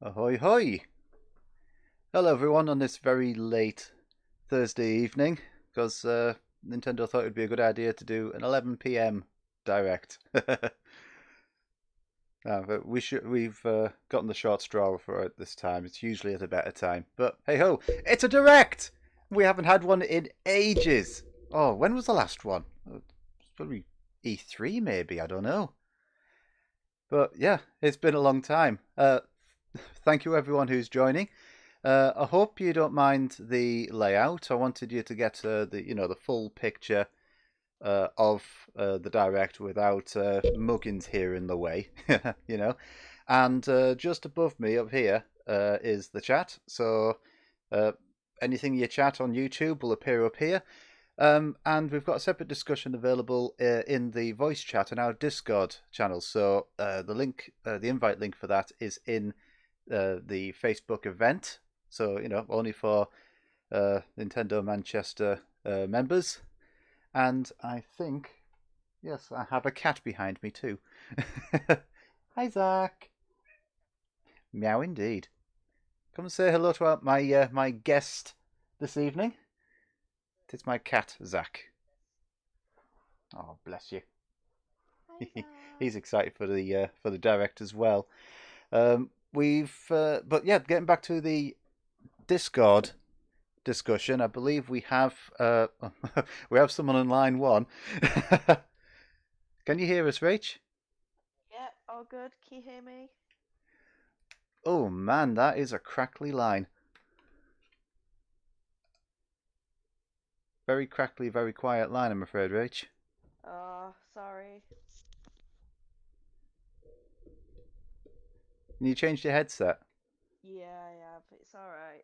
Ahoy hoy! Hello everyone on this very late Thursday evening because Nintendo thought it would be a good idea to do an 11 p.m. direct. But we've gotten the short straw for it this time. It's usually at a better time. But hey ho, it's a direct! We haven't had one in ages. Oh, when was the last one? It's probably E3 maybe, I don't know. But yeah, it's been a long time. Thank you everyone who's joining. I hope you don't mind the layout. I wanted you to get the full picture of the direct without muggins here in the way, you know. And just above me up here is the chat. So uh, anything you chat on YouTube will appear up here. And we've got a separate discussion available in the voice chat on our Discord channel. So the invite link for that is in the Facebook event. So only for Nintendo Manchester members. And I think, yes, I have a cat behind me too. Hi, Zach. Meow indeed. Come and say hello to my guest this evening. It's my cat, Zach. Oh, bless you. Hi Zach. He's excited for the direct as well. But yeah, getting back to the Discord discussion, I believe we have we have someone on line one. Can you hear us, Rach? Yeah, all good. Can you hear me? Oh man, that is a crackly line. Very crackly, very quiet line, I'm afraid, Rach. Oh, sorry. Can you change your headset? Yeah, I have. It's alright.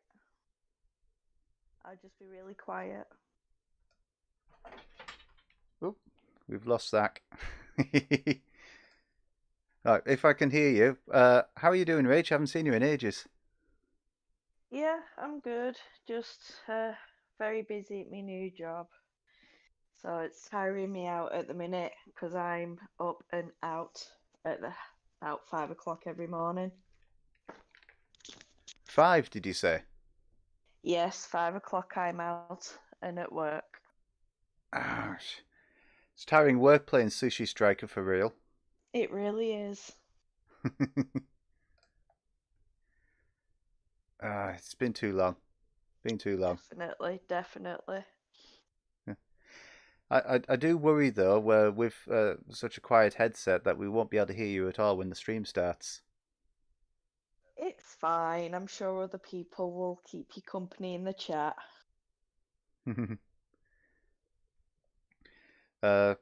I'll just be really quiet. Oh, we've lost Zach. Right, if I can hear you, how are you doing, Rach? I haven't seen you in ages. Yeah, I'm good. Just very busy at my new job. So it's tiring me out at the minute because I'm up and out at about 5 o'clock every morning. 5, did you say? Yes, 5 o'clock I'm out and at work. Ah, it's tiring work playing Sushi Striker for real. It really is. It's been too long. Been too long. Definitely, definitely. Yeah. I do worry though, where with such a quiet headset that we won't be able to hear you at all when the stream starts. It's fine. I'm sure other people will keep you company in the chat. uh,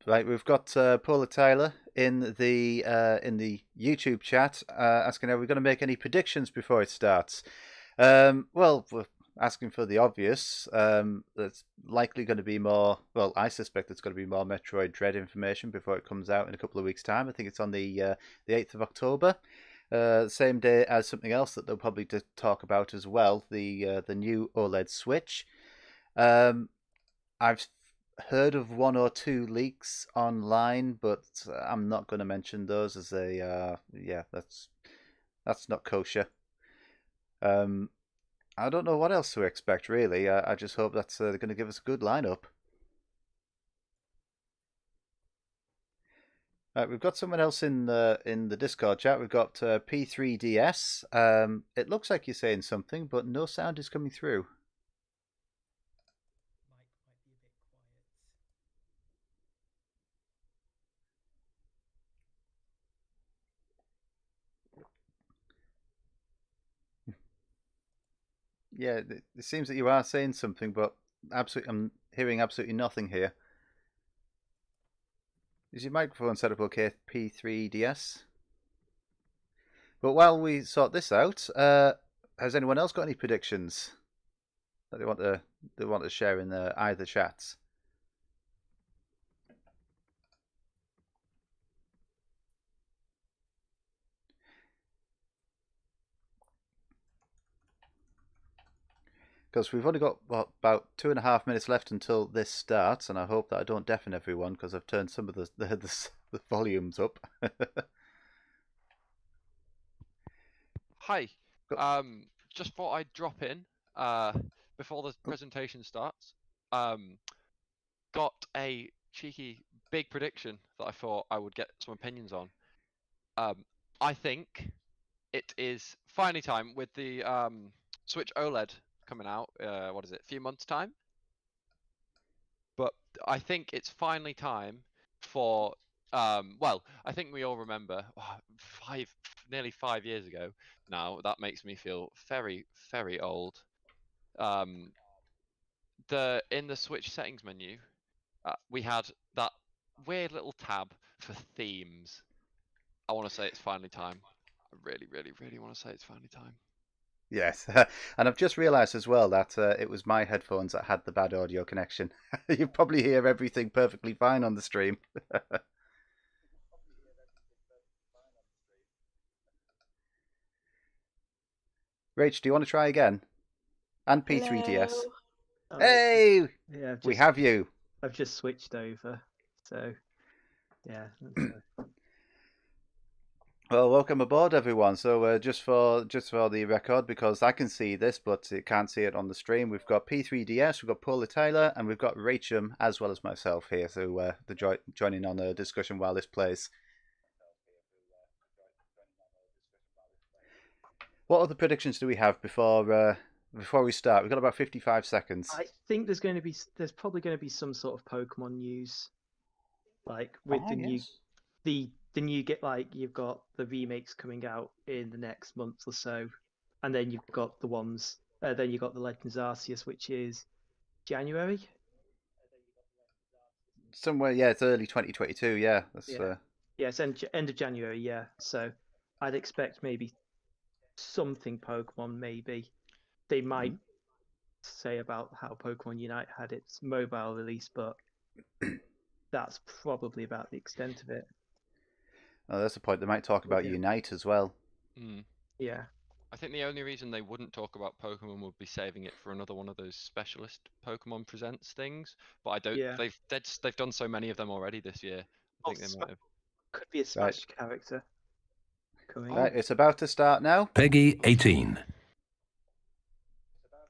right, we've got Paula Taylor in the YouTube chat asking, are we going to make any predictions before it starts? Well, we're asking for the obvious. There's likely going to be more. Well, I suspect there's going to be more Metroid Dread information before it comes out in a couple of weeks' time. I think it's on the 8th of October. Same day as something else that they'll probably talk about as well, the new OLED Switch. Um, I've heard of one or two leaks online, but I'm not going to mention those as yeah, that's not kosher. Um, I don't know what else to expect really. I just hope that they're going to give us a good lineup. We've got someone else in the Discord chat. We've got P3DS. It looks like you're saying something, but no sound is coming through. Yeah, it seems that you are saying something, but absolutely, I'm hearing absolutely nothing here. Is your microphone set up okay, P3DS? But while we sort this out, has anyone else got any predictions that they want to share in either chats? Because we've only got about 2.5 minutes left until this starts, and I hope that I don't deafen everyone because I've turned some of the volumes up. Hi. Go- Just thought I'd drop in before the presentation starts. Got a cheeky big prediction that I thought I would get some opinions on. I think it is finally time with the Switch OLED coming out. What is it? A few months' time. But I think it's finally time for well, I think we all remember nearly 5 years ago now. That makes me feel very, very old. In the Switch settings menu, we had that weird little tab for themes. I want to say it's finally time. I really, really, really want to say it's finally time. Yes, and I've just realised as well that it was my headphones that had the bad audio connection. You probably hear everything perfectly fine on the stream. Rach, do you want to try again? And P3DS. Hello. Oh, Hey, yeah, we have you. I've just switched over, so yeah. that's, Well, welcome aboard, everyone. So, just for the record, because I can see this, but it can't see it on the stream. We've got P3DS, we've got Paula Taylor, and we've got Rachel as well as myself here. So, joining on a discussion while this plays. What other predictions do we have before we start? We've got about 55 seconds. I think there's probably going to be some sort of Pokemon news, like with the new you've got the remakes coming out in the next month or so, and then you've got the ones, then you've got the Legends Arceus, which is January. Somewhere, yeah, it's early 2022. Yeah, that's yeah, it's end of January. Yeah, so I'd expect maybe something Pokemon. Maybe they might say about how Pokemon Unite had its mobile release, but that's probably about the extent of it. Oh, that's the point. They might talk about Unite as well. Yeah. I think the only reason they wouldn't talk about Pokemon would be saving it for another one of those specialist Pokemon Presents things. But I don't. Yeah. They've done so many of them already this year. I think they might have. Could be a Smash character coming. Right, it's about to start now. Peggy 18.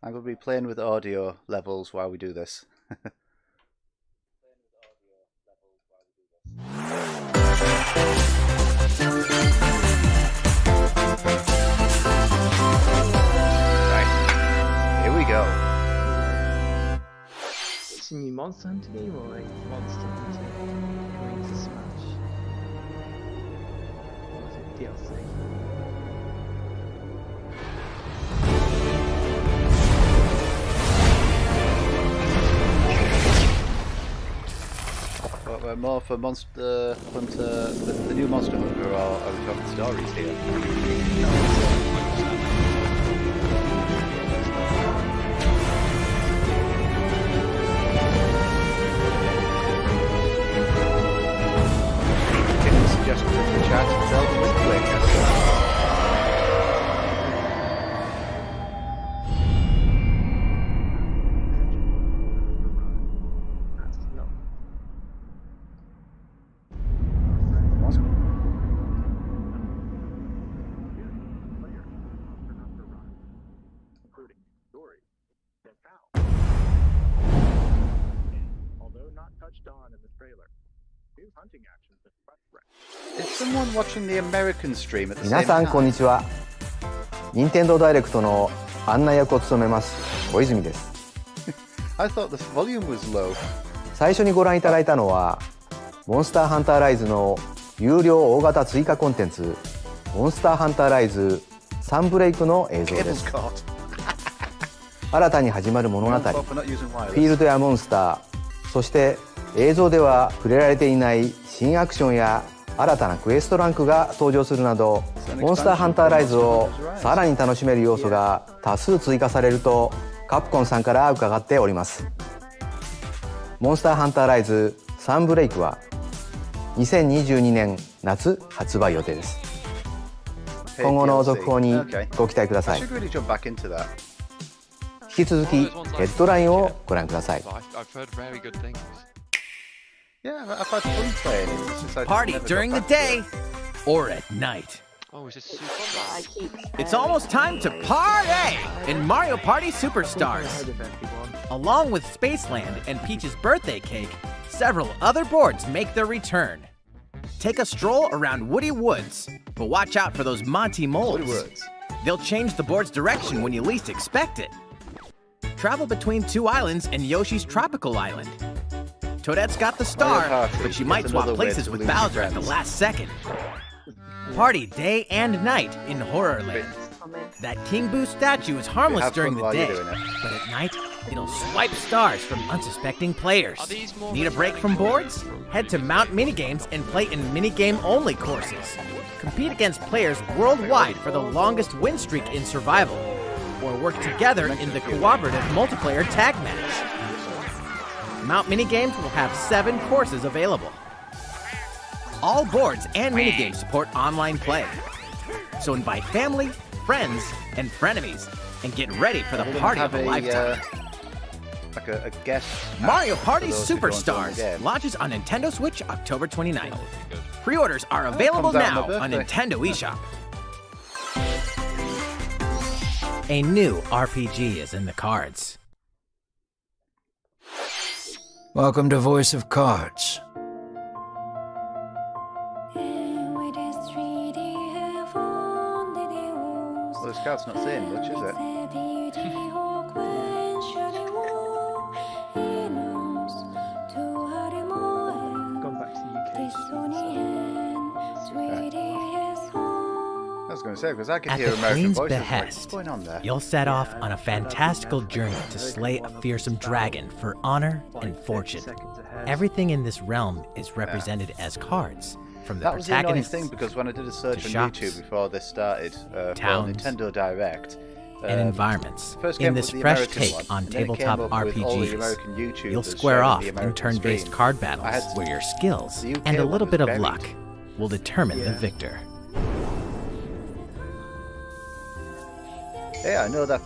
I'm going to be playing with audio levels while we do this. Right, here we go. It's a new Monster Hunter game or a Monster Hunter coming to Smash? Or is it DLC? But more for Monster Hunter, the new Monster Hunter, or are we talking stories here? Any suggestions in the chat? Zelda Wind Waker. Is someone watching the American stream at the 皆 same さんこん time? にちは。任天堂ダイレクトの案内役を務めます小泉です。 I thought the volume was low. 最初にご覧いただいたのはモンスターハンターライズの有料大型追加コンテンツモンスターハンターライズサンブレイクの映像で Cable's す。 caught. 新たに始まる物語、フ For not using ィー wireless. ルドやモンスター、そして映像では触れられていない新アクションや新たなクエストランクが登場するなど、モンスターハンターライズをさらに楽しめる要素が多数追加されるとカプコンさんから伺っております。モンスターハンターライズサンブレイクは2022年夏発売予定です。今後の続報にご期待くださ I い。 should really jump back into that. 引き続きヘッドラインをご覧ください。 I've heard very good things. Yeah, I've had fun playing it. It's just I Party never got during the back to it. day or at night. Oh, is this super But I fun? keep It's staring almost at time to it. party in Mario Party Ahead Superstars. of everyone. Along with Spaceland and Peach's birthday cake, several other boards make their return. Take a stroll around Woody Woods, but watch out for those Monty moles. Woody Woods. They'll change the board's direction when you least expect it. Travel between 2 islands and Yoshi's Tropical Island. Toadette's got the star, Party, but she yet might swap another way places to with lose Bowser at the friends. last second. Party day and night in Horrorland. Come in. That King Boo statue is harmless Have during fun the while you're day, doing it. but at night, it'll swipe stars from unsuspecting players. Are these more Need a break from boards? Head to Mount Minigames and play in minigame-only courses. Compete against players worldwide for the longest win streak in survival, or work together in the cooperative multiplayer tag match. Mount Minigames will have 7 courses available. All boards and minigames support online play. So invite family, friends, and frenemies, and get ready for the We're gonna party have of a lifetime. like a guest. Mario app Party for those who don't own the Superstars game. launches on Nintendo Switch October 29th. That would be good. Pre-orders are available comes out on now my on birthday. Nintendo eShop. A new RPG is in the cards. Welcome to Voice of Cards. Well, this card's not saying much, is it? Gone back to the UK. I was going to say, because I can At hear the American Queen's voices. Like, behest, what's going on there? You'll set off on a fantastical journey to slay a fearsome dragon for honor and fortune. Everything in this realm is represented as cards, from the That was the annoying protagonists thing, because when I did a search to on shops, YouTube before this started, for towns, Nintendo Direct, and environments. first came In up this with the fresh American take one, on and then it came tabletop up with all the RPGs, American YouTubers you'll square sharing off the in American turn-based stream. card I battles had- where your skills the UK and a one little was bit of buried. luck will determine the Yeah. victor. Yeah, I know that.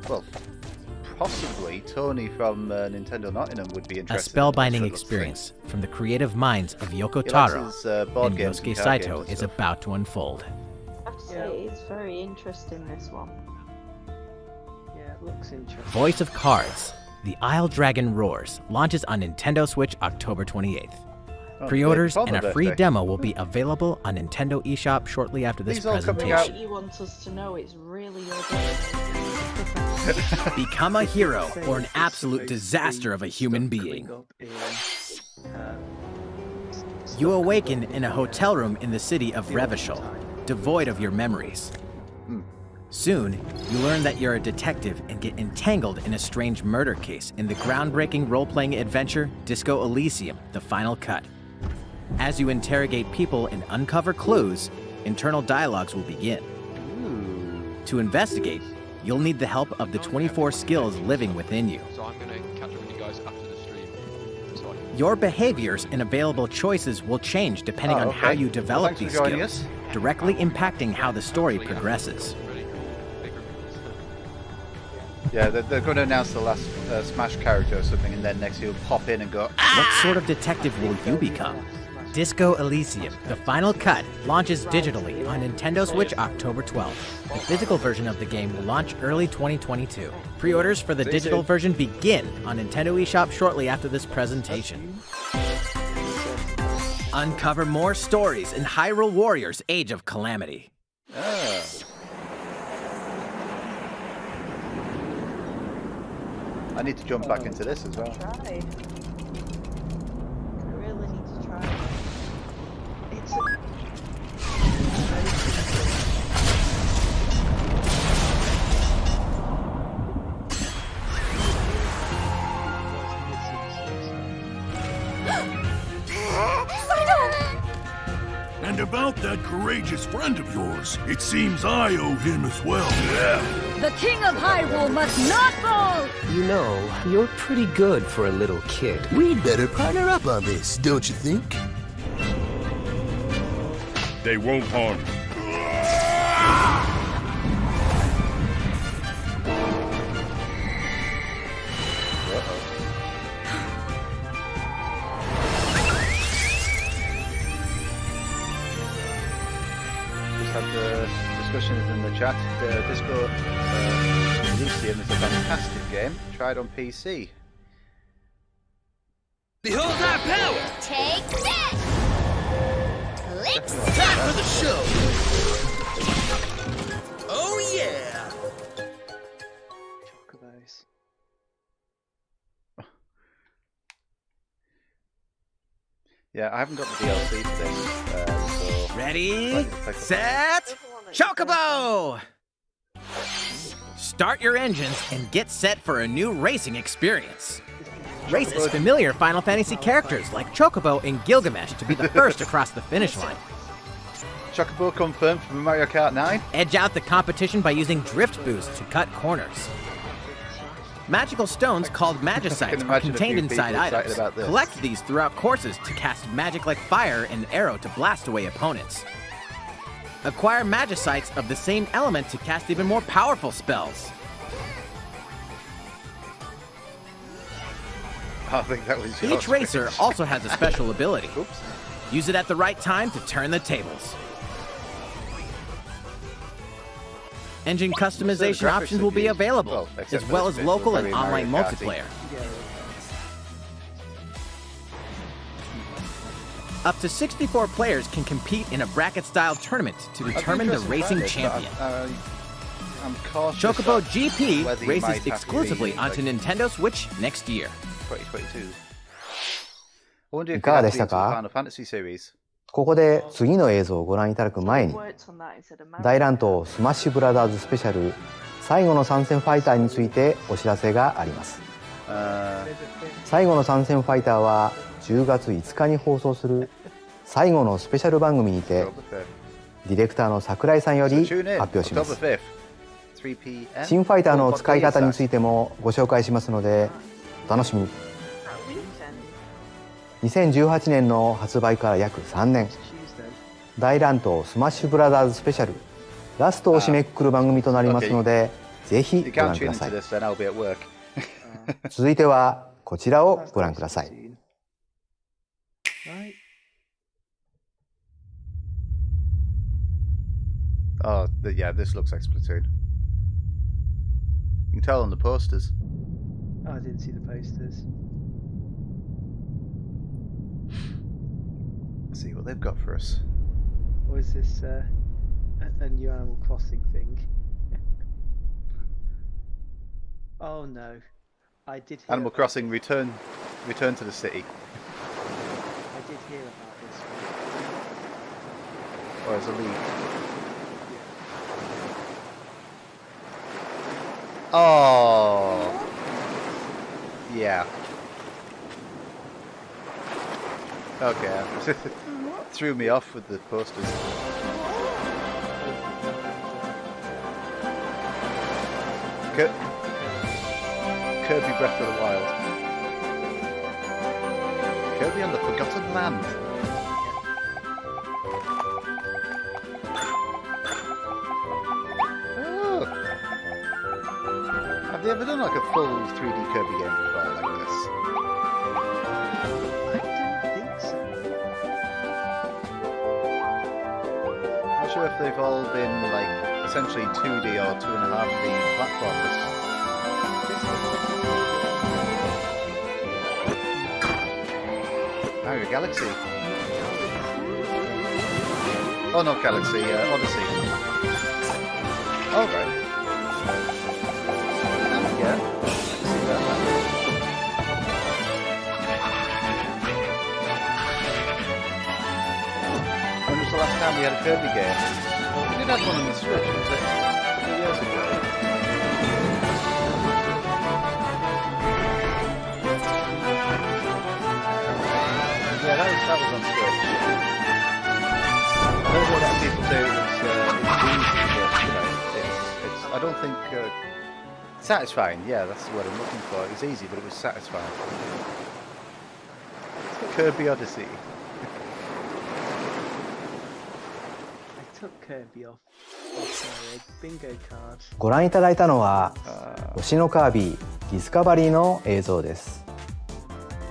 Well, possibly Tony from Nintendo Nottingham would be A interested. spellbinding in this sort of experience from the creative minds of Yoko thing. He likes Taro his, board and games Yosuke and card Saito games and is stuff. about to unfold. I have to say, it's very interesting, this one. Yeah, it looks interesting. Voice of Cards, The Isle Dragon Roars, launches on Nintendo Switch October 28th. Oh, Pre-orders before and my a free birthday. demo will be available on Nintendo eShop shortly after this These all coming presentation. out- You want us to know it's really your birthday. Become a hero Say or an it's absolute supposed to disaster of a be human stuff being. coming up in, stuff You coming awaken up in a hotel room in the city of the olden Revachol, time. devoid of your memories. Soon, you learn that you're a detective and get entangled in a strange murder case in the groundbreaking role-playing adventure Disco Elysium: The Final Cut. As you interrogate people and uncover clues, internal dialogues will begin. To investigate, you'll need the help of the 24 skills living within you. So I'm gonna catch up with you guys after the stream. So I can... Your behaviors and available choices will change depending on how okay. you Well, develop thanks for these joining skills, us. directly impacting how the story Actually, yeah, progresses. really cool. Big reveals. Yeah, they're going to announce the last Smash character or something, and then next he'll pop in and go, What sort of detective will you become? Disco Elysium: The Final Cut launches digitally on Nintendo Switch October 12th. The physical version of the game will launch early 2022. Pre-orders for the See you digital soon. version begin on Nintendo eShop shortly after this presentation. Uncover more stories in Hyrule Warriors: Age of Calamity. ah. I need to jump back into this as well. Try. I really need to try. It's And about that courageous friend of yours, it seems I owe him as well. Yeah. The King of Hyrule must not fall! You know, you're pretty good for a little kid. We'd better partner up on this, don't you think? They won't harm you. had the discussions in the chat. Disco Elysium is a fantastic game. Tried on PC. Behold our power! Take this! Click Time for the show! Oh yeah! Chocobos. Yeah, I haven't got the DLC for this. So Ready, set, Chocobo! Start your engines and get set for a new racing experience. Race as familiar Final Fantasy characters like Chocobo and Gilgamesh to be the first across the finish line. Chocobo confirmed from Mario Kart 9. Edge out the competition by using drift boost to cut corners. Magical stones called Magicites are contained inside items. Collect these throughout courses to cast magic like fire and arrow to blast away opponents. Acquire Magicites of the same element to cast even more powerful spells. I think that was yours. Each racer also has a special ability. Oops. Use it at the right time to turn the tables. Engine customization options will be available, as well as local and online multiplayer. Up to 64 players can compete in a bracket-style tournament to determine the racing champion. Chocobo GP races exclusively onto Nintendo Switch next year. 2022. I wonder if いかがで it した has to be into the か Final Fantasy series. ここで次の映像をご覧いただく前に Worked on that instead of Mario. 大乱闘スマッシュブラザーズスペシャル最後の参戦ファイターについてお知らせがあります。最後の参戦ファイターは10月5日に放送する最後のスペシャル番組にてディレクターの桜井さんより発表します。新ファイターの使い方についてもご紹介しますのでお楽しみに。2018年の発売から約3年大乱闘スマッシュブラザーズスペシャルラストを締めくくる番組となりますのでぜひご覧ください。続いてはこちらをご覧ください。Oh, yeah, this looks like Splatoon. You can tell on the posters. Oh, I didn't see the posters. Let's see what they've got for us. Or is this a new Animal Crossing thing? Oh no, I did hear Animal Crossing return to the city. I did hear about this one. Or as a lead. Oh, yeah. Okay, threw me off with the posters. Kirby Breath of the Wild. Kirby on the Forgotten Land. Oh. Have they ever done like a full 3D Kirby game before like this? I don't think so. Not sure if they've all been like essentially 2D or 2.5D platformers. Mario Galaxy. Oh, not Galaxy, Odyssey. Oh, right. Yeah. See that. When was the last time we had a Kirby game? We did have one on the Switch, was it? 2 years ago. Yeah, that was on Switch. I heard a lot of people say it's easy, but you know, it's I don't think satisfying. Yeah, that's the word I'm looking for. It was easy, but it was satisfying. Kirby Odyssey. I took Kirby off my bingo card. ご覧いただいたのは星のカービィディスカバリーの映像です。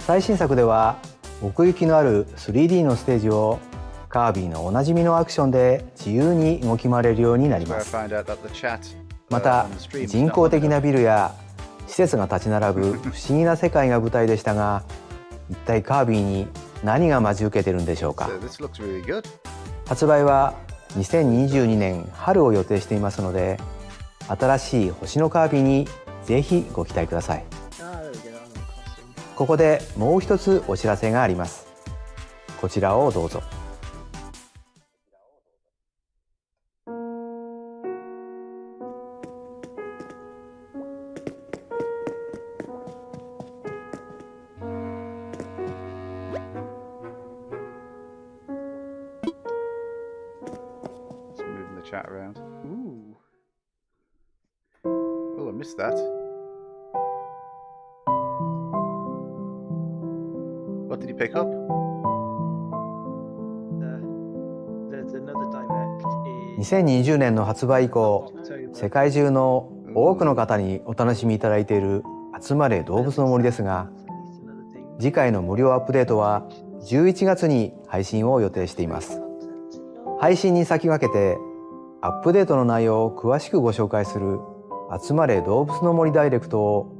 最新作では奥行きのある 3D のステージをカービィのおなじみのアクションで自由に動き回れるようになり Where ま I す。 find out that the chat また on the stream is 人 not 工 on 的 the- なビルや施設が立ち並ぶ不思議な世界が舞台でしたが、一体カービィに何が待ち受けてるんでしょうか。 So this looks really good. 発売は2022年春を予定していますので、新しい星のカービィにぜひご期待ください。 Ah, there we go. I'm on costume. ここでもう一つお知らせがあります。こちらをどうぞ。Just moving the chat around. Ooh. Oh, I missed that. What did you pick up? There's another direct in 2020年の発売以降、 October. 世界中の多くの方にお楽しみいただいている集まれ動物の森ですが、 Released another thing. 次回の無料アップデートは11月に配信を予定しています。配信に先駆けてアップデートの内容を詳しくご紹介する集まれ動物の森ダイレクトを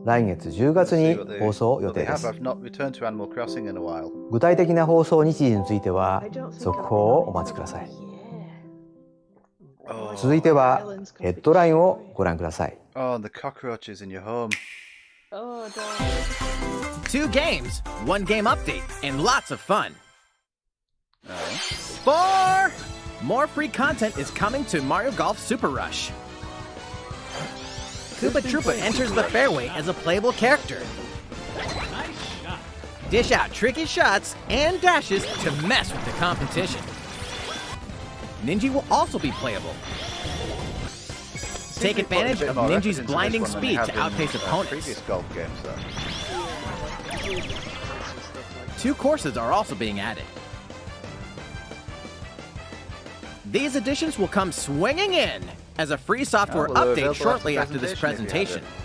来月10月に See what they- 放送予 what they 定で have. す。 I've not returned to Animal Crossing in a while. 具体的な放送日時については I don't think 続 I've 報 been を on お待ちください。 Oh, 続いてはヘッドラインをご覧ください。 oh, and the cockroaches in your home. Oh, don't. 2 games, 1 game update, and lots of fun. Oh. 4 more free content is coming to Mario Golf Super Rush. Koopa Troopa enters the fairway as a playable character. Dish out tricky shots and dashes to mess with the competition. Ninja will also be playable. Take They put a advantage bit of more effort Ninja's into this blinding one than they speed have to in, outpace opponents. Previous golf games, though. 2 courses are also being added. These additions will come swinging in as a free software well, they're update available shortly after after this presentation presentation.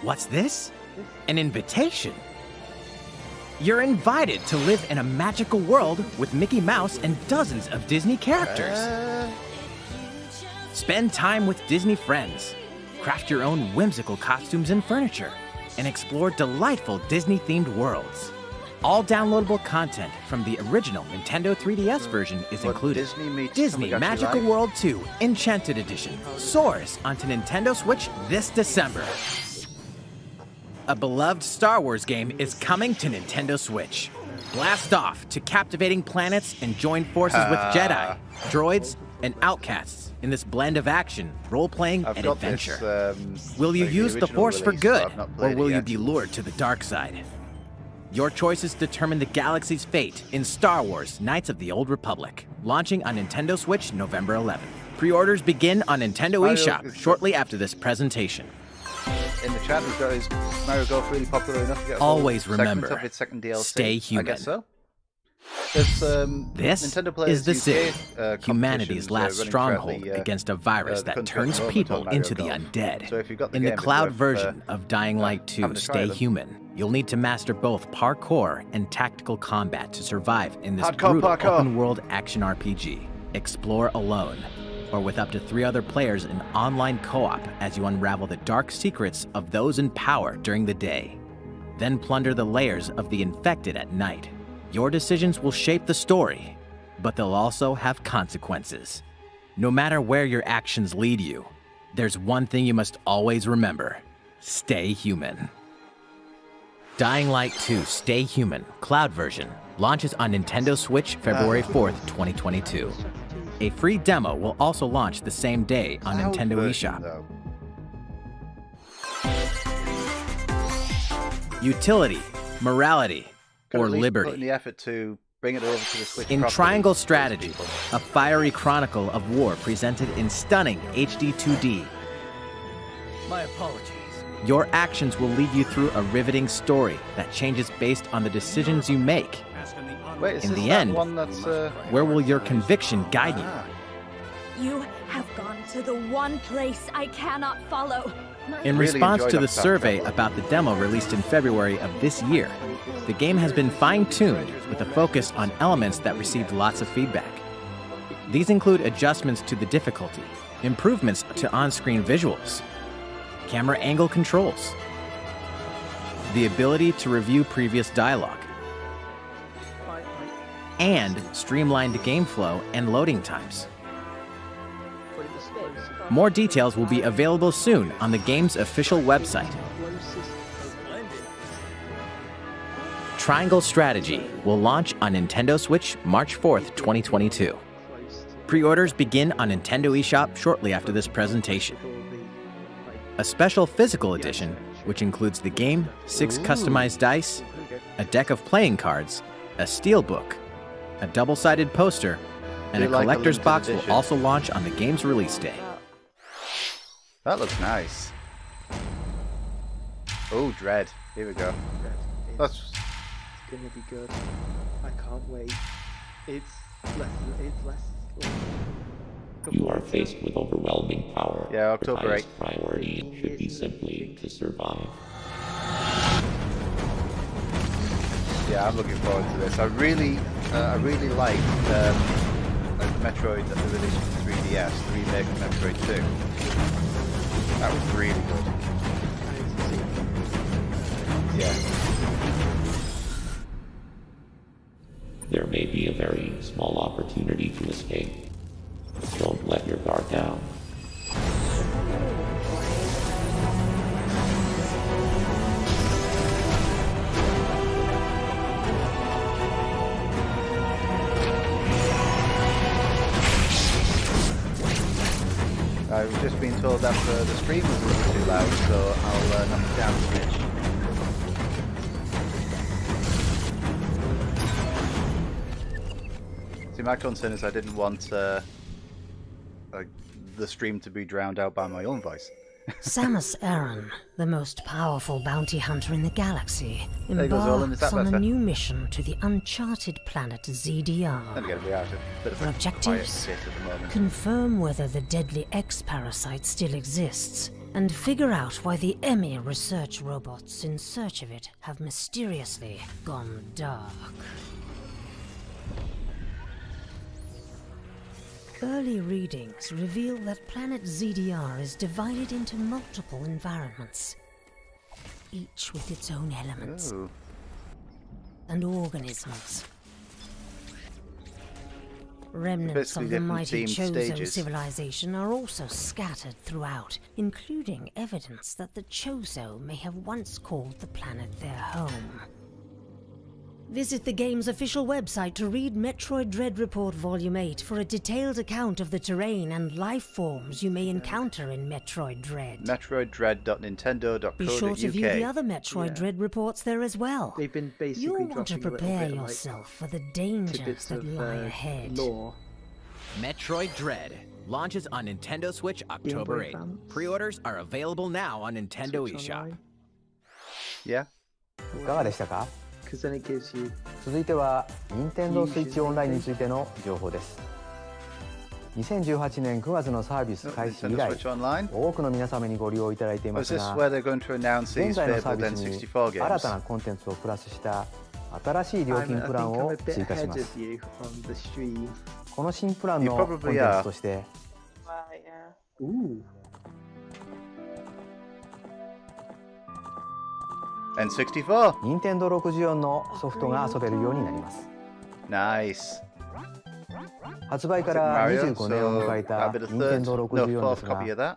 What's this? An invitation? You're invited to live in a magical world with Mickey Mouse and dozens of Disney characters. Spend time with Disney friends, craft your own whimsical costumes and furniture, and explore delightful Disney-themed worlds. All downloadable content from the original Nintendo 3DS version is What included. Disney meets Disney Tamagotchi Magical Life? World 2 Enchanted Edition soars onto Nintendo Switch this December. A beloved Star Wars game is coming to Nintendo Switch. Blast off to captivating planets and join forces with Jedi, droids, and outcasts in this blend of action, role-playing, I've and got adventure. this. Will you like use the original Force for release, but good, I've not or played it will you yet. be lured to the dark side? Your choices determine the galaxy's fate in Star Wars Knights of the Old Republic, launching on Nintendo Switch November 11th. Pre-orders begin on Nintendo Mario eShop is- shortly after this presentation. In the chat, we've got is Mario Golf really popular enough to get a full Always segment remember, of its second DLC? stay I human. guess so. There's, This Nintendo Players is the UK, city, competitions, humanity's last running throughout stronghold the, against a virus the that country turns at the moment people on Mario into the Golf. undead. So if you've got the In game, the it's cloud worth, version of Dying Light 2 having a try Stay them. Human, you'll need to master both parkour and tactical combat to survive in this Hardcore brutal parkour. open-world action RPG. Explore alone, or with up to 3 other players in online co-op as you unravel the dark secrets of those in power during the day. Then plunder the layers of the infected at night. Your decisions will shape the story, but they'll also have consequences. No matter where your actions lead you, there's one thing you must always remember: stay human. Dying Light 2 Stay Human Cloud version launches on Nintendo Switch February 4th, 2022. A free demo will also launch the same day on Cloud Nintendo version, eShop. though. Utility, morality, Could or at least put in liberty. the effort to bring it over to the Switch In properly Triangle for Strategy, people. a fiery chronicle of war presented in stunning HD 2D. My apologies. Your actions will lead you through a riveting story that changes based on the decisions you make. Wait, is In this the that end, one that's, Where will your conviction guide you? ah. You have gone to the one place I cannot follow. In Really response enjoyed to the Octopath survey Traveler. about the demo released in February of this year, the game has been fine-tuned with a focus on elements that received lots of feedback. These include adjustments to the difficulty, improvements to on-screen visuals, camera angle controls, the ability to review previous dialogue, and streamlined game flow and loading times. More details will be available soon on the game's official website. Triangle Strategy will launch on Nintendo Switch March 4th, 2022. Pre-orders begin on Nintendo eShop shortly after this presentation. A special physical edition, which includes the game, 6 customized dice, a deck of playing cards, a steelbook, a double-sided poster, and a Do you like a collector's limited box edition? will also launch on the game's release day. That looks nice. Oh, Dread. Here we go. That's It's gonna be good. I can't wait. It's less. You are faced with overwhelming power. Yeah, October Your highest priority should be simply to survive. Yeah, I'm looking forward to this. I really like Metroid that they released for 3DS, the remake of Metroid 2. That was really good. Yeah. There may be a very small opportunity to escape. Don't let your guard down. I've just been told that the stream was a little too loud, so I'll knock it down a bit. See, my concern is I didn't want the stream to be drowned out by my own voice. Samus Aran, the most powerful bounty hunter in the galaxy, There goes Olin, is embarks that on a better? new mission to the uncharted planet Then ZDR. again, we are at a bit of For a quiet objectives, bit at the moment. confirm whether the deadly X-parasite still exists, and figure out why the EMI research robots in search of it have mysteriously gone dark. Early readings reveal that planet ZDR is divided into multiple environments, each with its own elements Ooh. and organisms. Remnants Basically of the different mighty themed Chozo stages. civilization are also scattered throughout, including evidence that the Chozo may have once called the planet their home. Visit the game's official website to read Metroid Dread Report Volume 8 for a detailed account of the terrain and life forms you may encounter in Metroid Dread. MetroidDread.nintendo.co.uk. Be sure to view the other Metroid Dread reports there as well. They've been basically You'll want to dropping a little prepare bit of, like, yourself for the dangers tidbits that of, lie ahead. lore. Metroid Dread launches on Nintendo Switch October Boy 8th. fans. Pre-orders are available now on Nintendo Switch eShop. Online. Yeah. いかがでしたか？ 'Cause then it gives you 続いては任天堂スイッチオンラインについての情報です。2018年9月のサービス開始以 Nintendo 来、 Switch Online. 多くの皆様にご利用いただいていま Was す this が、 where they're going to announce 現 these 在のサー fabled ビスに N64 新 games? たなコンテンツをプラスした新しい料 I 金 think プラン I'm を a bit 追加し ahead ます。 of you on the stream. この新プラン You のコン probably テン are. ツとして Right, yeah. Ooh. N64. 任天堂64のソフトが遊べるようになります。 Nice. 発売か Was it ら Mario? 25年を So 迎え a た bit of 任天堂 no 64で fourth すが copy of that.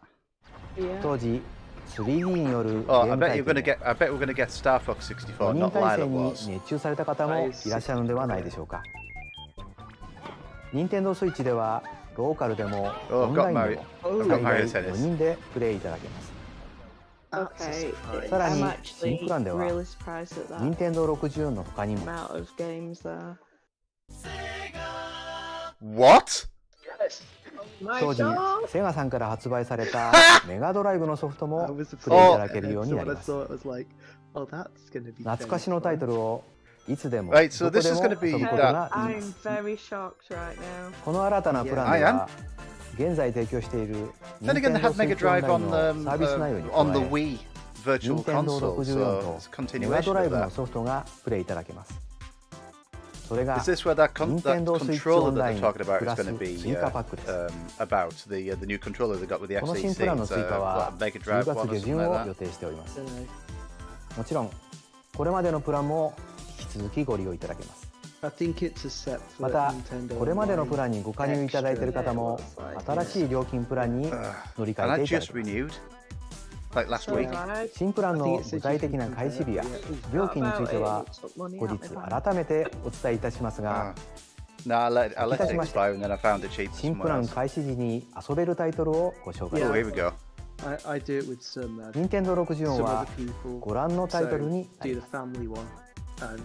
Yeah. 当時 3D によるゲ Oh, ー I ム bet 体 you're gonna 験 get. I bet we're gonna get Star Fox 64, 4人 not 体 Lila 制に Wars. 熱中された方もいらっしゃるのではないでしょうか。任天堂スイッチではローカルでも Oh, オ I've ン got ラインで Mario. も I've 最 got 大 Mario 4 Tennis. 人でプレイいただけます。 Okay. さら I'm に actually 新プランでは really surprised at that 任天堂64の他にも amount of games there. What? 当時セガさんから発売されたメガドライブのソフト I も was プレイいた surprised. だけるようになり I ます。 saw it was like, oh, that's gonna be 懐かしのタイトルをいつでも Right, so どこ this で is も gonna be 遊ぶことができま I'm す。 very shocked right now. この新たなプラン I で am. は現在提供している Then again, they Nintendo have Mega Switch Drive Online on のサービス内容に on the 加え Wii Virtual Nintendo Console, 64 so it's a とメガド continuation ライ of ブの that. ソフトがプレイいただけます。それが Is this where that Nintendo Switch controller that they're Online talking about プ is ラス going to be 追加パックです。 about the new controller they got with the この新 FCC? プランの It's, 追加は what, Mega 10 Drive 1 月 or 下 something 旬を like 予 that? 定しております。もちろんこれまでのプランも引き続きご利用いただけます。 I think it's a set ま for た Nintendo これまでのプラン Online にご加入いただいている方も extra. 新しい料金プランに乗り And 換え that ていただ just けます。 renewed, like last week. 新プランの具体的な開始日や料金については後日改めてお伝えいたしますが、 No, I let it いたしまして expire and then I found it cheap 新プラ somewhere ン else. 開始時に遊べるタイトルをご紹介し Oh, ま here す。 we go. I do it with some Nintendo 64 some は other people. ご覧のタイトルにな So り do ま the す。 family one and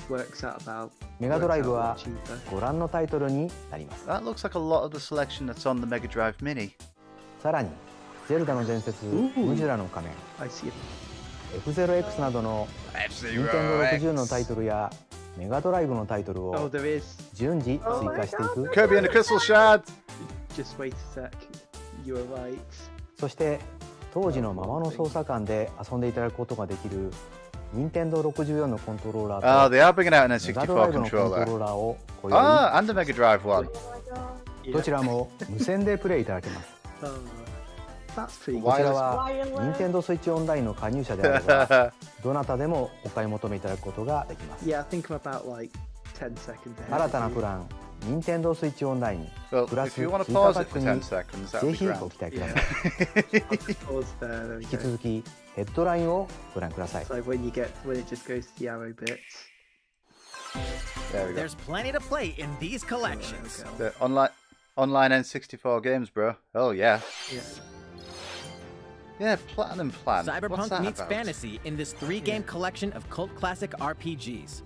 works out about メガドライブ works out a は lot cheaper. ご覧のタイトルになります。 That looks like a lot of the selection that's on the Mega Drive Mini. さらに、ゼルダの伝説、ムジュラの仮面、 I see it. F0X などの Nintendo 60のタイトルやメガドライブのタイトル Oh, を there is. 順次追加していく。 Kirby and the Crystal Shards! Just wait a sec. You were right. そして当時のままの操作感で遊んでいただくことができる Nintendo 64のコントローラ Oh, ー they are bringing out an とメガドライ N64 ブのコントロ controller. ーラーをご用意。 Ah, and the Mega Drive one. どちらも無線でプレイいただけます。 That's pretty こち good. らは Nintendo Switch Online の加入者であればどなたでもお買い求めいただくことができます。 Yeah, I think I'm about like 10 seconds ahead. 新たなプラン Nintendo Switch Online Well, プラ if ス you 追 want 加 to パ pause ッ it ク for 10に seconds, that ぜ would be ひご grand. 期待ください。 Pause there. There we 引き go. 続きヘッドラインをご覧ください。 So when it just goes to the arrow bits. There we go. There's plenty to play in these collections. The online N64 games, bro. Oh, yeah. Yeah. Yeah, Platinum Plan. What's Cyberpunk that meets about? fantasy in this 3-game collection of cult classic RPGs.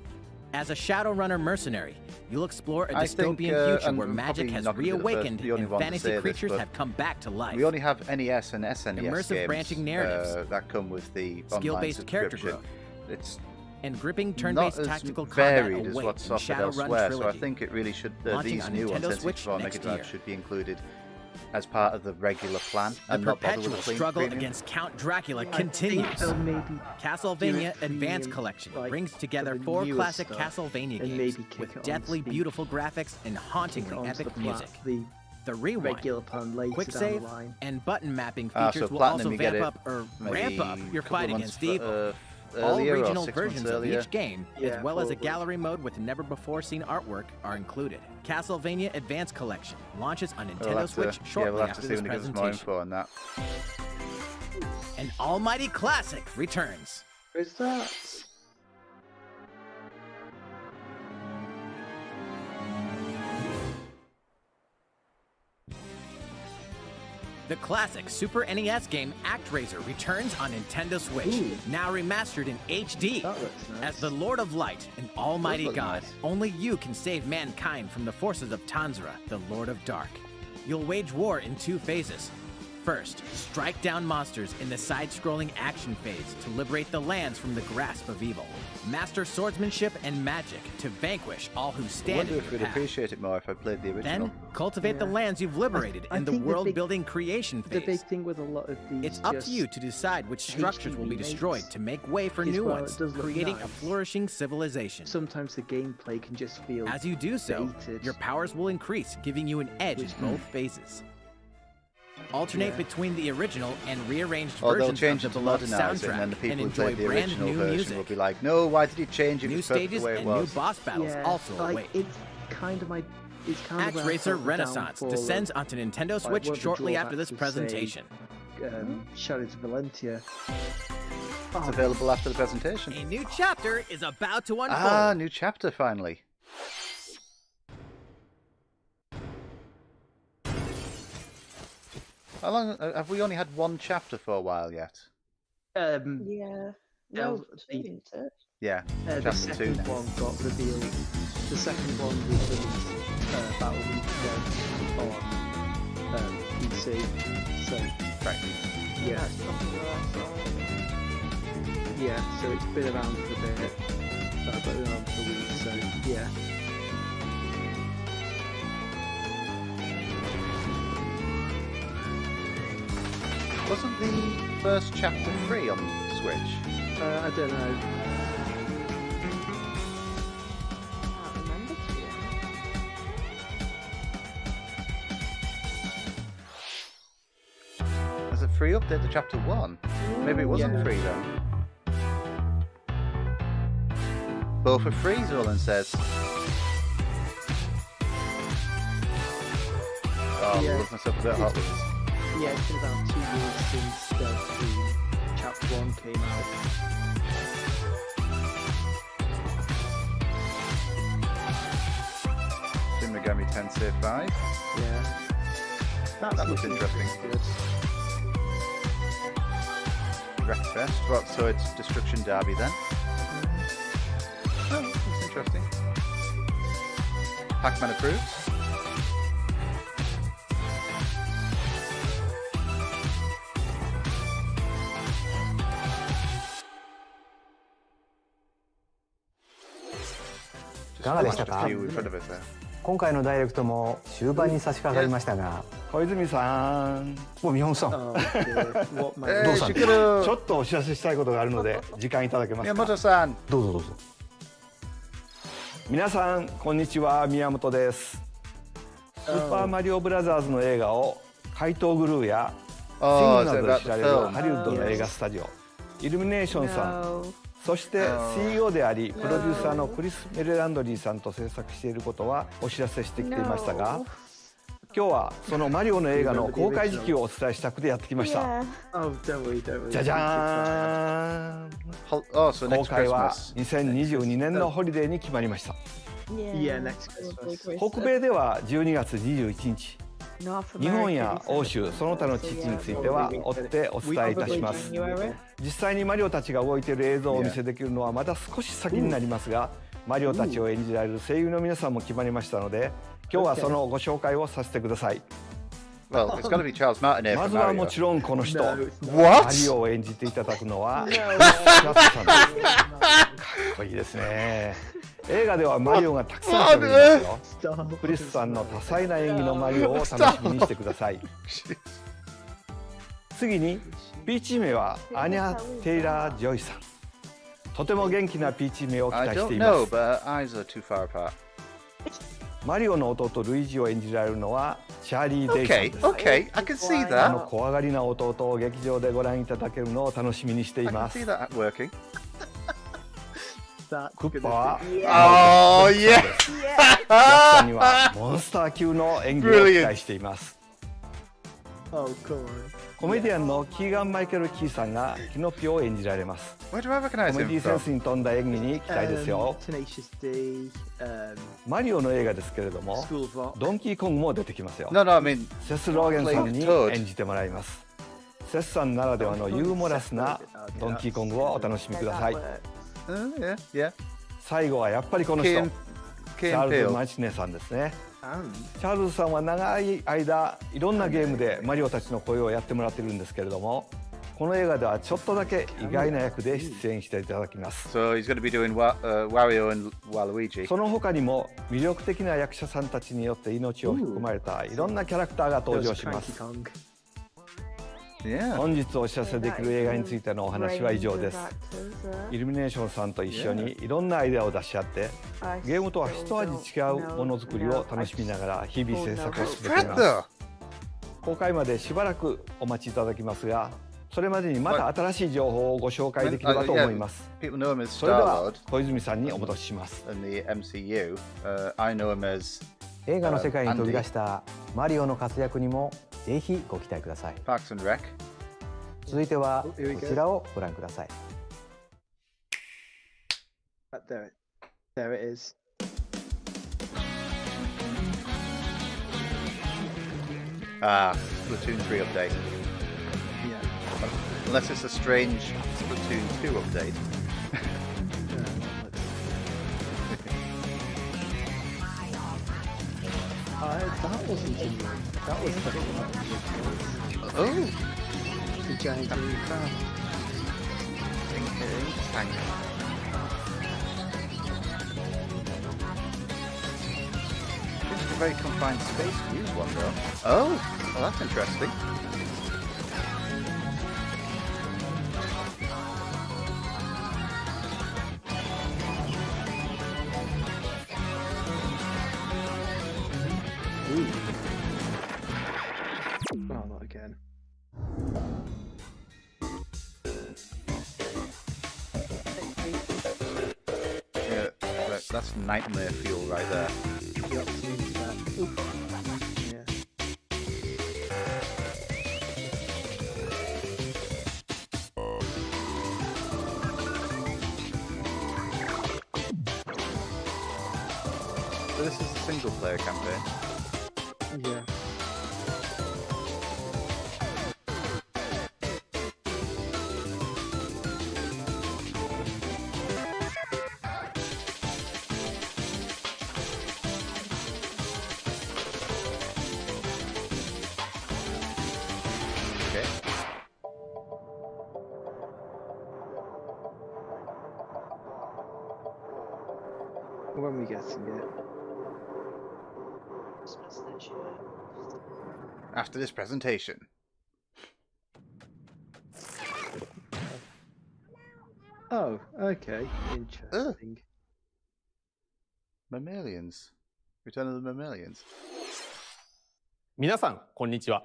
As a Shadowrunner mercenary, you'll explore a I think, dystopian future and where I'm magic probably has not gonna be the first- reawakened the only and one to fantasy say this, creatures but have come back to life. We only have NES and SNES Immersive games branching narratives. that come with the online Skill-based character subscription. growth. It's And gripping not turn-based as tactical combat varied as await what's in offered Shadowrun elsewhere, so I Trilogy. think it really should. Launching These on new ones, Nintendo Switch N64 Mega next Drive, year. should be included as part of the regular plan The and not bother with perpetual the struggle premium. against Count Dracula I think continues. they'll maybe Castlevania do a Advance premium, Collection like, brings together for the 4 newer classic stuff, Castlevania and games maybe kick with it on deathly Steam. beautiful graphics and kick it hauntingly onto epic the music. The The Rewind, regular plan later Quick down Save, the line. and button mapping Ah, features so will Platinum, also you get vamp it up or maybe ramp up your a couple fight of against months, evil. All earlier or regional 6 versions months of earlier. each game, Yeah, as well as a probably. gallery mode with never-before-seen artwork, are included. Castlevania Advance Collection launches on We'll Nintendo have to, Switch yeah, shortly we'll have to after see this when it gives us more presentation. info on that. An almighty classic returns. Where's that? The classic Super NES game ActRaiser returns on Nintendo Switch, Ooh. now remastered in HD. That looks nice. As the Lord of Light, an almighty look god, nice. only you can save mankind from the forces of Tanzra, the Lord of Dark. You'll wage war in 2 phases. First, strike down monsters in the side-scrolling action phase to liberate the lands from the grasp of evil. Master swordsmanship and magic to vanquish all who I stand wonder in if your we'd path. appreciate it more if I played the original. Then, cultivate the Yeah. lands you've liberated I in the think the big- world-building creation The phase. big thing with a lot of these. It's up just to you to decide which HD structures will be remakes destroyed to make way for is, new well, it ones, does look creating a nice. flourishing civilization. Sometimes the gameplay can just feel. As you do so, dated. your powers will increase, giving you an edge in Which- both phases. Alternate Yeah. between the original and rearranged Or they'll versions change of it the to beloved modernize it, and soundtrack then the people and who enjoy played the brand original new version music. will be like, no, why did you change it? It New was perfect stages the way it and was. new boss battles Yeah, also like, await. It's kind of my. It's kind of where I ActRaiser felt the Renaissance downfall descends of, onto Nintendo like, Switch one of the shortly after this drawbacks of, say, presentation. Shadows of Valentia. It's available after the presentation. A new chapter is about to unfold. Ah, new chapter finally. How long have we only had one chapter for a while yet? Yeah. Yeah, No, the- two, isn't it? Yeah, The chapter 2 second now. one got revealed. The second one was released about a week ago on PC. So Right. yeah, That's probably what I saw. yeah. So it's been around for a bit, but been around for a week. So yeah. Wasn't the first chapter free on Switch? I don't know. Can't remember, to be honest. There's a free update to chapter 1. Maybe it wasn't Yeah. free then. Both are free, Zolan says. Oh, I Yeah. love myself a bit hot with this. Yeah, it's been about 2 years since Delta 3 Chapter 1 came out. Shin Megami Tensei 5. Yeah. That looks looking interesting. Good. Wreckfest. Well, so it's Destruction Derby then. Oh, that's interesting. Pac-Man approved.いかがでした Just か a few in front of us there. 今回のダイレクトも終盤に差し掛かりましたが、小泉さん、もう見本さん、 Oh, dear. What my どうしたんですか？ちょっとお知らせしたいことがあるので時間いただけますか。 Miyamoto-san. どうぞどうぞ。皆さんこんにちは、宮本です。スーパーマリオブラザーズの映画を怪盗グルーやシン Oh, グ is な it どで about 知 the られる film? ハリウッドの映画スタジオイルミネーションさん、 No. そして CEO でありプロデューサーのクリス・メレランドリーさんと制作していることはお知らせしてきていましたが、 No. 今日はそのマリオの映画の公開時期をお伝えしたくてやってきました。 Yeah. Oh, don't worry, don't worry. じゃじゃーん。 Oh, so 公 next 開は Christmas. 2022年のホリデーに決まりました。 Yeah, next probably Christmas. 北米では12月21日、 North 日本や America, 欧州その他の地域については追ってお伝えいたします。 January. 実際にマリオたちが動いている映像をお見せできるのはまだ少し先になりますが、マリオたちを演じられる声優の皆さんも決まりましたので、今日はそのご紹介をさせてください。 Well, it's got to be Charles Martinet ま from ずはも Mario. ちろんこの人、 No, it's not. マ What? リオを演じていただくのはクリスさんです。かっこいいですね。映画ではマリオがたくさん出てきますよ。 Stop. クリスさんの多彩な演技のマリオを楽しみにしてください。次にピーチ姫はアニャ・テイラー・ジョイさん。とても元気なピーチ姫を期 I 待し don't ていま know, す。 but her eyes are too far apart. マリオの弟ルイージを演じられるのはチャーリー・デイさん Okay, です。 okay, I can see あの that. 怖がりな弟を劇場でご覧いただけるのを楽しみにしてい I ま can す。 see that working. That's クッ gonna パは be- Oh, yeah. ジャックさんにはモンスター級の演技を期待しています。 Oh, come on. コメディアンのキーガン・マイケル・キーさんがキノピオを演じられます。 Where do I コ recognize メディ him セン from? スに富んだ演技に期待ですよ。 Tenacious D, マリオの映画ですけれども、 School of Rock. ドンキーコングも出てきますよ。 No, no, I mean, セス・ローゲンさんに Toad 演じてもらいます。セスさんならではのユーモラスなドンキーコングをお楽しみください。 yeah, yeah. 最後はやっぱりこの人、 Key チ and ャールズ・ Peele. マチネさんですね。 And チャールズさんは長い間いろんなゲームでマリオたちの声をやってもらってるんですけれども、この映画ではちょっとだけ意外な役で出演していただきます。 So he's going to be doing Wario and Waluigi. その他にも魅力的な役者さんたちによって命を含まれたいろんなキャラクターが登場しま Cranky す。 Kong. Yeah. 本日お知らせできる映画についてのお話は以上です。イルミネーションさんと一緒にいろんなアイデアを出し合ってゲームとは一味違うものづくりを楽しみながら日々制作を進めています。 Brother! 公開までしばらくお待ちいただきますが、それまでにまた新しい情報をご紹介できればと思います。 People know him as それでは Star-Lord 小泉さんにお戻しします。 in the MCU. I know him as 映画の世界に飛び出したマリオの活躍にもぜひご期待ください。 Parks and Rec. 続いてはこちらをご覧ください。 There it is. Ah, Splatoon 3 update. Yeah. Unless it's a strange Splatoon 2 update. That wasn't in the... That was Oh! the giant green crab. Tank. It's a very confined space to use one though. Oh! Well, that's interesting. Oh, not again. Yeah, that's nightmare fuel right there. Yep, seems that. Oof. Yeah. So this is a single player campaign. Yeah. Okay. When we getting it? After this presentation. Oh, okay. Interesting. Mammalians. Return of the Mammalians. 皆さん、こんにちは。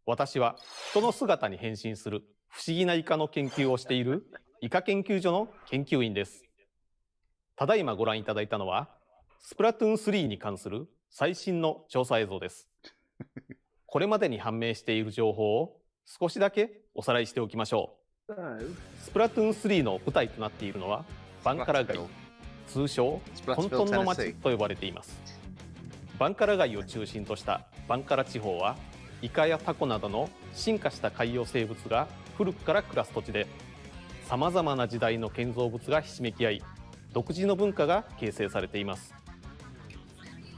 私は人の姿に変身する不思議なイカの研究をしているイカ研究所の研究員です。ただいまご覧いただいたのは、スプラトゥーン3に関する最新の調査映像です。これまでに判明している情報を少しだけおさらいしておきましょう。スプラトゥーン3の舞台となっているのはバンカラ街、通称混沌の街と呼ばれています。バンカラ街を中心としたバンカラ地方はイカやタコなどの進化した海洋生物が古くから暮らす土地で、さまざまな時代の建造物がひしめき合い、独自の文化が形成されています。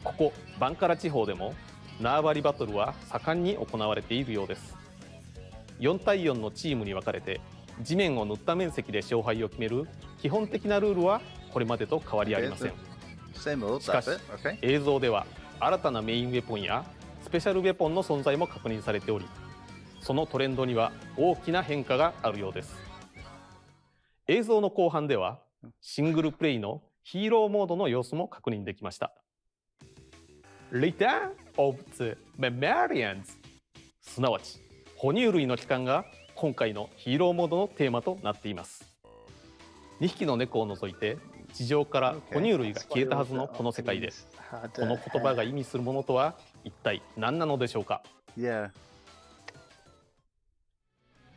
ここバンカラ地方でも縄張りバトルは盛んに行われているようです。4対4のチームに分かれて地面を塗った面積で勝敗を決める基本的なルールはこれまでと変わりありません。しかし、映像では新たなメインウェポンやスペシャルウェポンの存在も確認されており、そのトレンドには大きな変化があるようです。映像の後半ではシングルプレイのヒーローモードの様子も確認できました。Return of the Mammalians、 すなわち哺乳類の帰還が今回のヒーローモードのテーマとなっています。2匹の猫を除いて地上から哺乳類が消えたはずのこの世界で、この言葉が意味するものとは一体何なのでしょうか。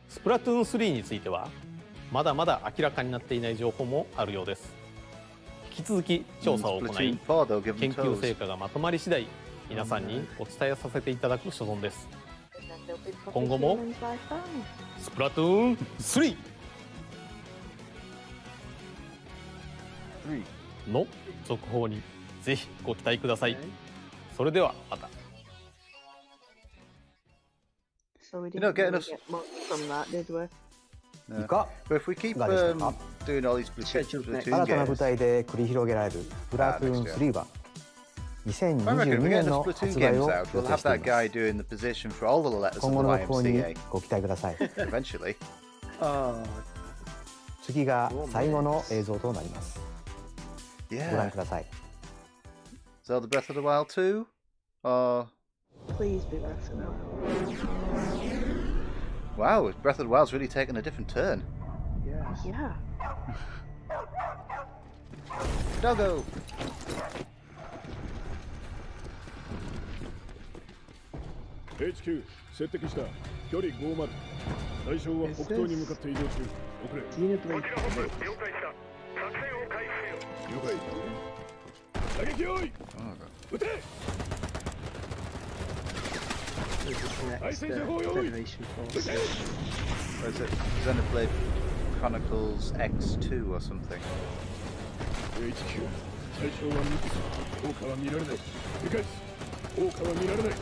スプラトゥーン3についてはまだまだ明らかになっていない情報もあるようです。引き続き調査を行い、研究成果がまとまり次第皆さんにお伝えさせていただく所存です。今後もスプラトゥーン3の続報にぜひご期待ください。それではまた。So we didn't really get much from that, did we? No. But if we keep doing all these Splatoon 新たな舞台で繰り広げられるスプラトゥーン3は2022年の発売を予定しています。今後の動向にご期待ください。次が最後の映像となります。ご覧ください。Zelda Breath of the Wild 2? Please be Breath of the Wild. Wow, Breath of the Wild's really taken a different turn. Yeah. Doggo! HQ 接敵した。距離50。対象は北東に向かって移動中。遅れ。了解した。作戦を開始せよ。了解。打撃用意。撃て。対戦車砲用意。撃て。Or is it Xenoblade Chronicles X2 or something? HQ 対象はミックス。効果は見られない。理解。効果は見られない。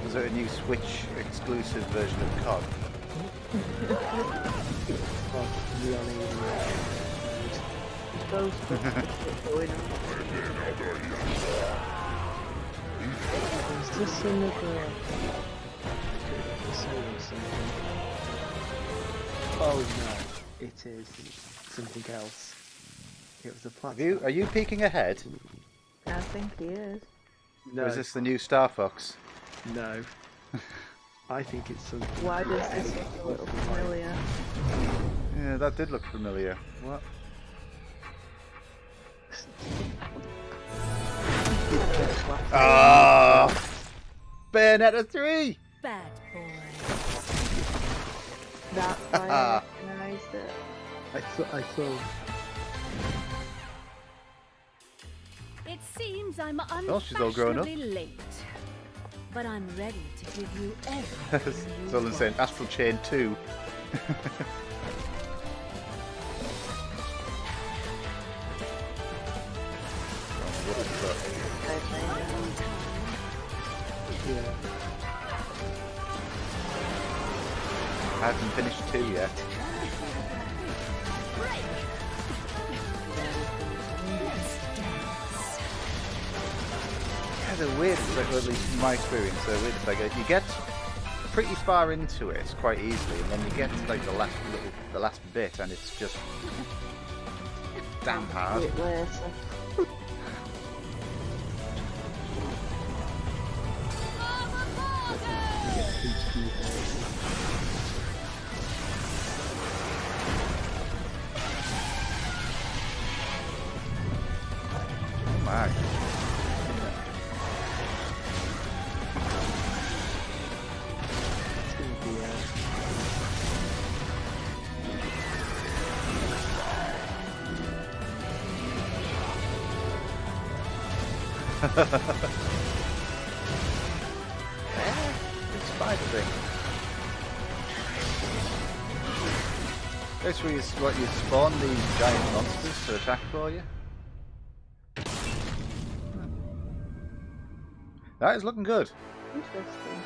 Is there a new Switch exclusive version of COD? Is this another... Oh no, it is something else. It was a platform. Are you peeking ahead? I think he is. No. Or is this the new Star Fox? No. I think it's something. Why does this look familiar? Yeah, that did look familiar. What? Ah! Bayonetta 3! Bad boy. That's why I recognised it. I saw. It seems I'm Oh, she's all grown up. unfashionably late. But I'm ready to give you everything you It's all the same. Astral Chain 2. I haven't finished 2 yet. Yeah, they're weird, like, at least in my experience, they're weird. It's like you get pretty far into it quite easily, and then you get to like the last bit, and it's just damn hard. Oh my. It's spider thing. That's where you spawn these giant monsters to attack for you. That is looking good. Interesting.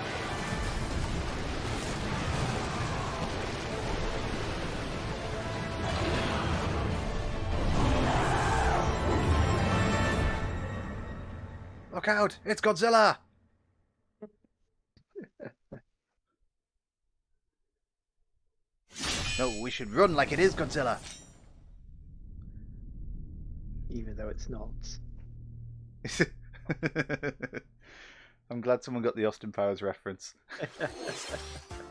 Look out! It's Godzilla! No, we should run like it is Godzilla. Even though it's not. I'm glad someone got the Austin Powers reference.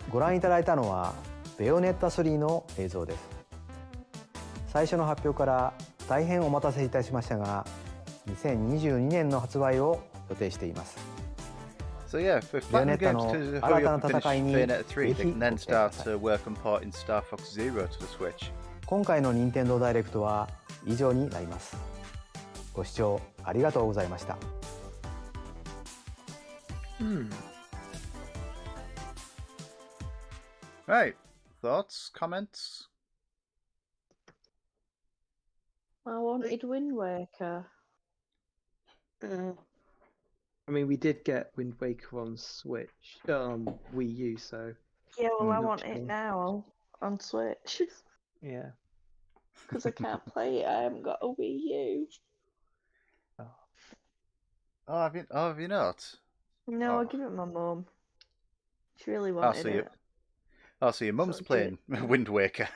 ご覧いただいたのはベヨネッタ3の映像です。最初の発表から大変お待たせいたしましたが、2022年の発売を予定しています。 So yeah, for Platinum Games to hurry up and finish Bayonetta 3, they can then start to work on porting Star Fox Zero to the Switch. 今回の任天堂ダイレクトは以上になります。ご視聴ありがとうございました。Right, thoughts, comments? I wanted Wind Waker. I mean, we did get Wind Waker on Switch, Wii U, so. Yeah, well, I want it now on Switch. Yeah. Because I can't play it. I haven't got a Wii U. Oh, have you not? No, I'll give it my mum. She really wanted it. So your mum's playing Wind Waker.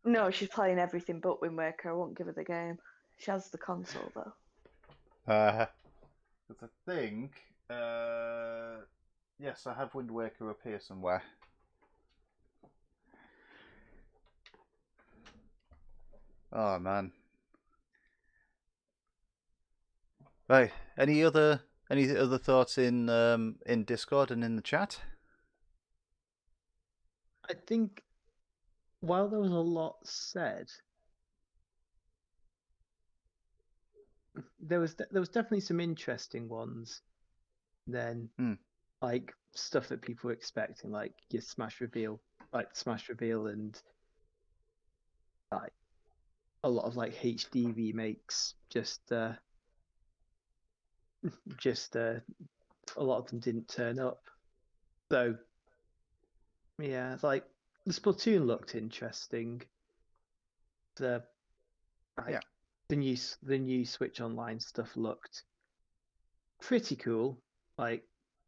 No, she's playing everything but Wind Waker. I won't give her the game. She has the console though. Because I think, yes, I have Wind Waker up here somewhere. Oh man. Right. Any other thoughts in Discord and in the chat? I think while there was a lot said, there was definitely some interesting ones. Then, like stuff that people were expecting, like your Smash reveal, and like a lot of like HD remakes. Just a lot of them didn't turn up. So yeah, it's like the Splatoon looked interesting. The new Switch Online stuff looked pretty cool. Like,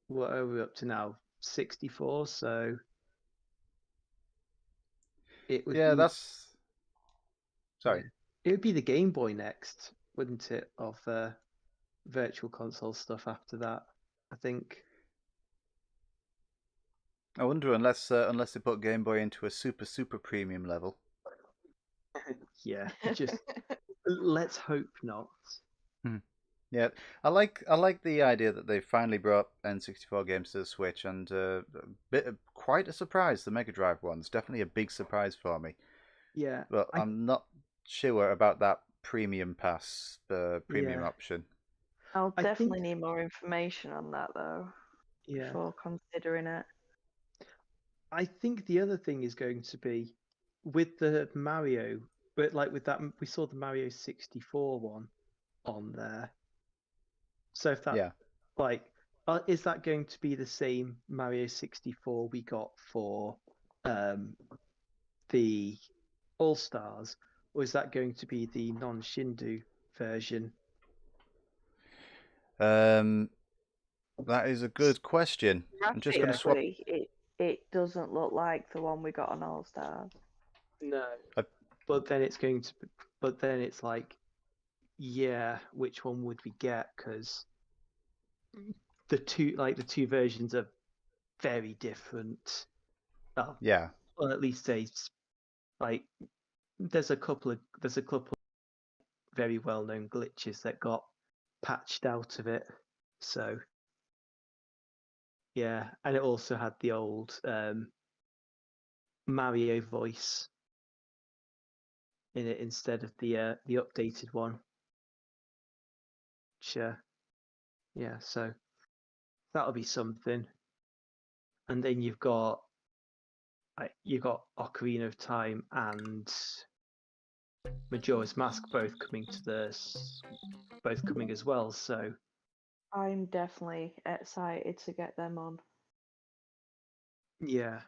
what are we up to now? 64. So it would. Yeah, that's. Sorry. It would be the Game Boy next, wouldn't it? Of Virtual Console stuff after that, I think. I wonder unless they put Game Boy into a super premium level. Yeah, just let's hope not. Yeah, I like the idea that they finally brought N64 games to the Switch, and quite a surprise. The Mega Drive one's definitely a big surprise for me. Yeah, but I'm not sure about that premium pass, premium Yeah. option. I'll I definitely think- need more information on that though Yeah. before considering it. I think the other thing is going to be with the Mario, but like with that, we saw the Mario 64 one on there. So if that, Yeah. like, is that going to be the same Mario 64 we got for the All Stars, or is that going to be the non-Shindu version? That is a good question. I'm just going to swap. It doesn't look like the one we got on All Stars. No. But then it's going to. But then it's like, yeah, which one would we get? Because the two versions are very different. Oh, Yeah. Well, at least there's a couple of very well known glitches that got patched out of it. So yeah, and it also had the old Mario voice in it instead of the updated one. Sure. Yeah, so that'll be something. And then you've got Ocarina of Time and Majora's Mask both coming as well. So I'm definitely excited to get them on. yeah,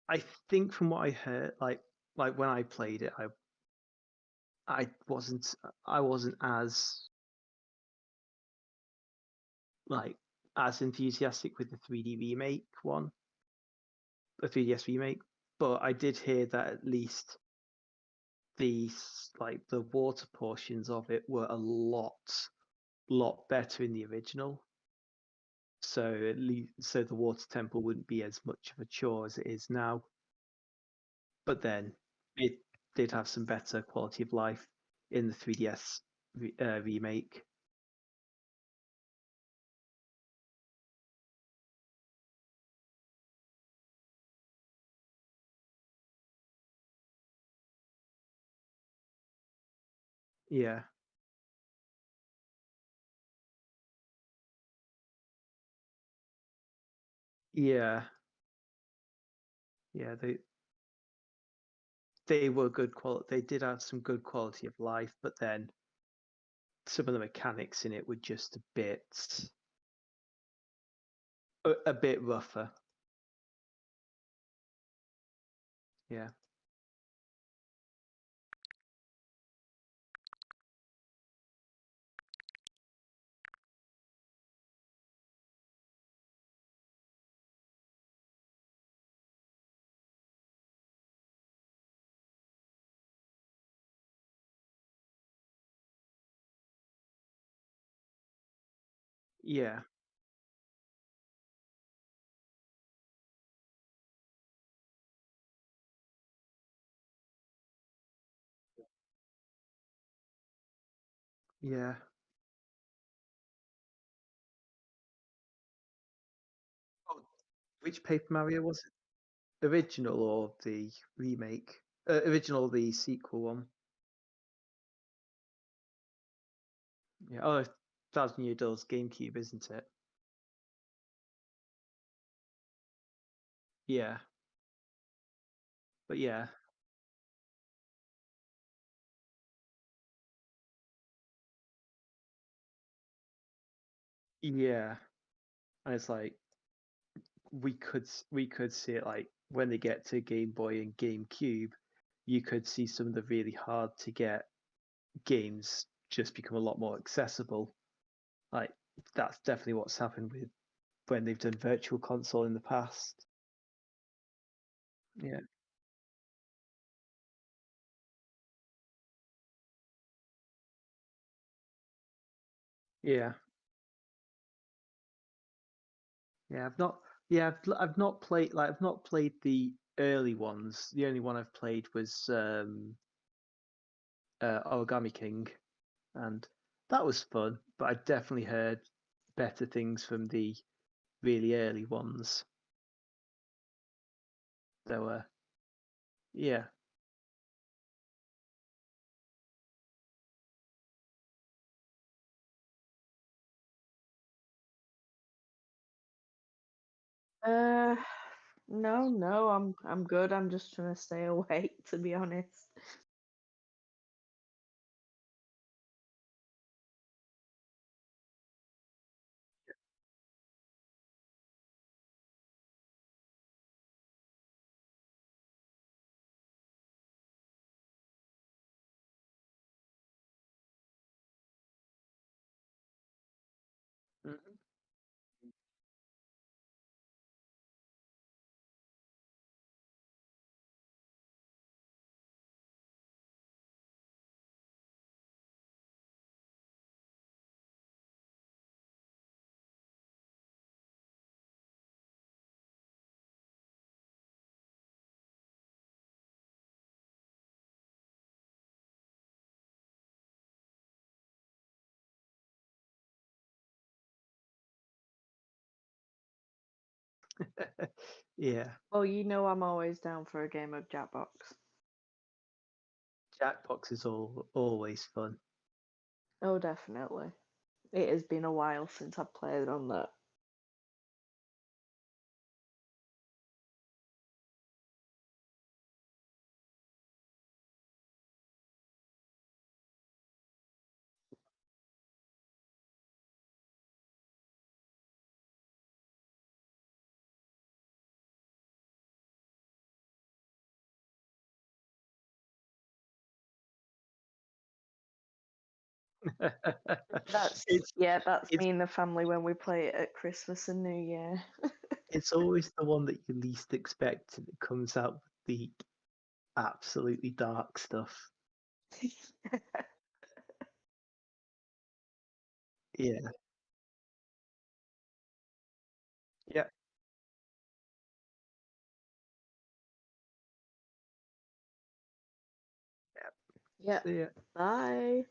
I think from what I heard, like when I played it, I wasn't as enthusiastic with the 3D remake one, the 3DS remake, but I did hear that at least the water portions of it were a lot better in the original. So at least the water temple wouldn't be as much of a chore as it is now. But then it did have some better quality of life in the 3DS remake. Yeah. Yeah. Yeah, they were good quality. They did have some good quality of life, but then some of the mechanics in it were just a bit rougher. Yeah. Yeah. Yeah. Oh, which Paper Mario was it? Original or the remake? Original or the sequel one? Yeah. Oh, Thousand Year Door's GameCube, isn't it? Yeah. But yeah. Yeah. And it's like we could see it like when they get to Game Boy and GameCube, you could see some of the really hard to get games just become a lot more accessible. Like that's definitely what's happened with when they've done Virtual Console in the past. Yeah. Yeah. Yeah, I've not. Yeah, I've not played I've not played the early ones. The only one I've played was Origami King, and that was fun. But I definitely heard better things from the really early ones. So yeah. No, I'm good. I'm just trying to stay awake, to be honest. Mhm. Yeah. Well, you know I'm always down for a game of Jackbox. Jackbox is always fun. Oh, definitely. It has been a while since I've played on that. That's me and the family when we play it at Christmas and New Year. It's always the one that you least expect that comes out with the absolutely dark stuff. Yeah. Yeah. Yeah. See ya. Bye.